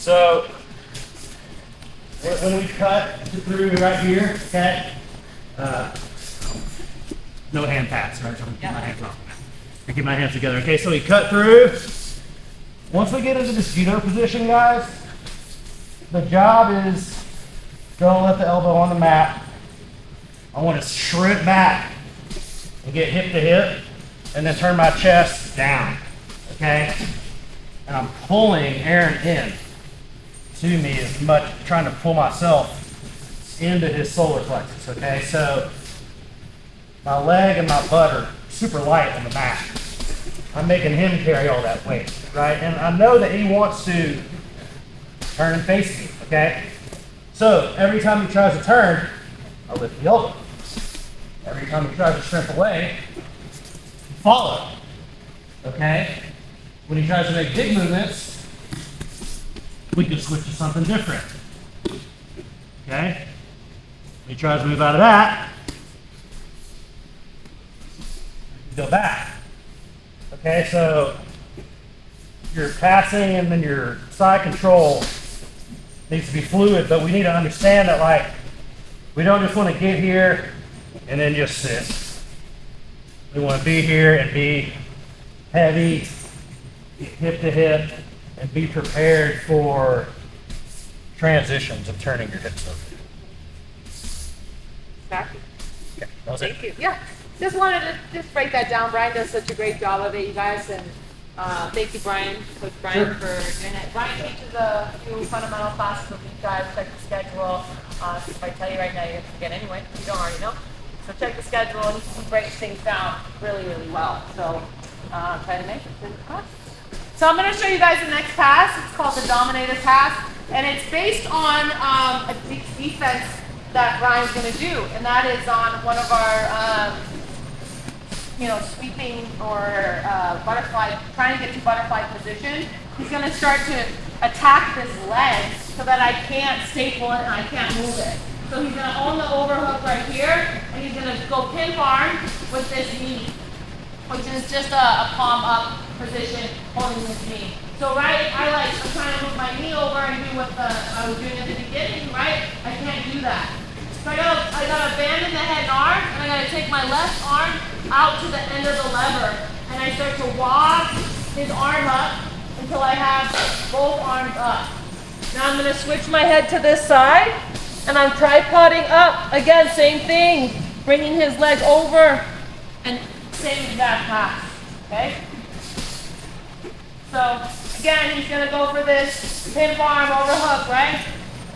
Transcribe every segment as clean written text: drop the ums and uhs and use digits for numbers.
So when we cut through right here, okay, no hand pats, right? So I'm keep my hands off. I keep my hands together. Okay, so we cut through. Once we get into this judo position, guys, the job is don't let the elbow on the mat. I want to shrimp back and get hip to hip, and then turn my chest down. Okay, and I'm pulling Aaron in to me as much, trying to pull myself into his solar plexus. Okay, so my leg and my butt are super light on the mat. I'm making him carry all that weight, right? And I know that he wants to turn and face me, okay? So every time he tries to turn, I lift the elbow. Every time he tries to shrimp away, follow, okay? When he tries to make big movements, we can switch to something different, okay? When he tries to move out of that, go back. Okay, so your passing and then your side control needs to be fluid, but we need to understand that, like, we don't just want to get here and then just sit. We want to be here and be heavy, hip to hip, and be prepared for transitions of turning your hips over. Exactly. Okay, that was it. Thank you. Yeah. Just wanted to just break that down. Brian does such a great job of it, you guys, and thank you, Brian, Coach Brian, for doing it. Brian teaches a few fundamental classes a week, guys. Check the schedule. If I tell you right now, you're gonna forget anyway. You don't already know. So check the schedule, and he breaks things down really, really well. So try to make it through the class. So I'm going to show you guys the next pass. It's called the Dominator pass, and it's based on a defense that Brian's going to do, and that is on one of our sweeping or butterfly, trying to get to butterfly position. He's going to start to attack this leg so that I can't staple it and I can't move it. So he's going to own the overhook right here, and he's going to go pin farm with this knee, which is just a palm up position holding this knee. So I'm trying to move my knee over and do what I was doing at the beginning, right? I can't do that. So I gotta abandon the head and arm, and I gotta take my left arm out to the end of the lever, and I start to walk his arm up until I have both arms up. Now I'm gonna switch my head to this side, and I'm tripoding up. Again, same thing, bringing his leg over, and same exact pass, okay? So again, he's gonna go for this pin farm overhook, right?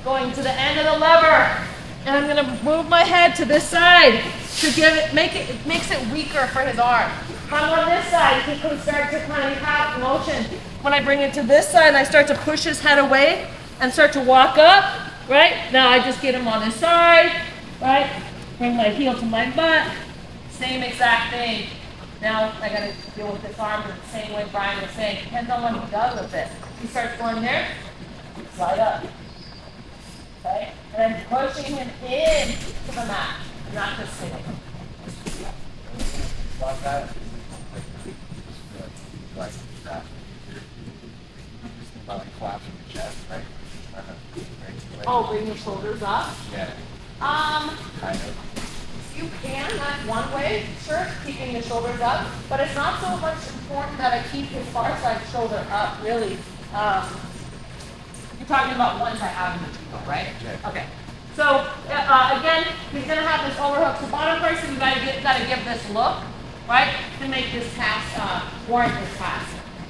Going to the end of the lever. And I'm gonna move my head to this side to it makes it weaker for his arm. If I'm on this side, he can start to kind of have motion. When I bring it to this side, I start to push his head away and start to walk up, right? Now I just get him on his side, right? Bring my heel to my butt, same exact thing. Now I gotta deal with this arm the same way Brian was saying. Depends on what he does with it. He starts going there, slide up. Okay? And I'm pushing him in to the mat, not just sitting. Like that. Like collapsing the chest, right? Oh, bring your shoulders up? Yeah. Kind of. You can, that's one way, sure, keeping the shoulders up, but it's not so much important that I keep his far side shoulder up, really. You're talking about once I have him, right? Yeah. Okay. So, again, he's going to have this overhook. So bottom person, you got to give this look, right, to make this pass, warrant this pass.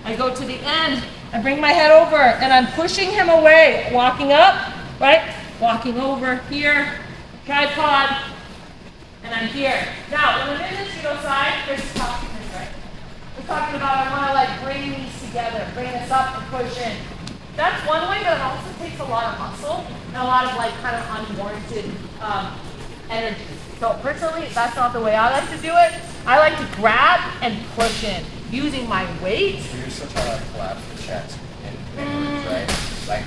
I go to the end, I bring my head over, and I'm pushing him away, walking up, right, walking over here, tripod, and I'm here. Now, when I'm in this judo side, there's talking this, right? We're talking about I want to like bring these together, bring this up and push in. That's one way, but it also takes a lot of muscle and a lot of like kind of unwarranted energy. So personally, that's not the way I like to do it. I like to grab and push in using my weight. So you're still trying to collapse the chest inwards, right? Like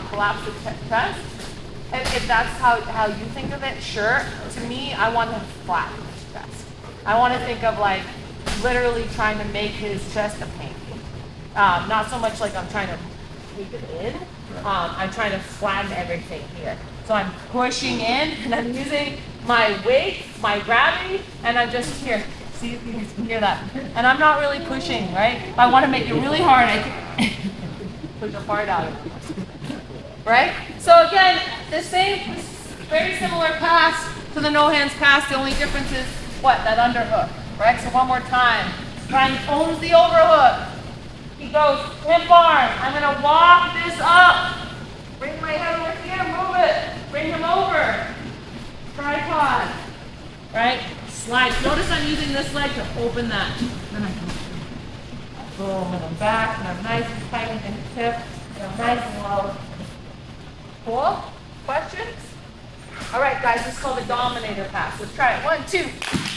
Collapse the chest. If that's how you think of it, sure. To me, I want to flatten his chest. I want to think of like literally trying to make his chest a pancake. Not so much like I'm trying to take it in, I'm trying to flatten everything here. So I'm pushing in and I'm using my weight, my gravity, and I'm just here. See if you guys can hear that. And I'm not really pushing, right? If I want to make it really hard, I can push a part out of it. Right? So again, the same, very similar pass to the no hands pass. The only difference is what? That underhook. Right? So one more time. Ryan owns the overhook. He goes limp arm. I'm going to walk this up. Bring my head over here, move it. Bring him over. Tripod. Right? Slide. Notice I'm using this leg to open that. Then I can boom, and I'm back, and I'm nice and tight in the hip, and I'm nice and low. Cool? Questions? All right, guys, this is called the dominator pass. Let's try it. 1, 2.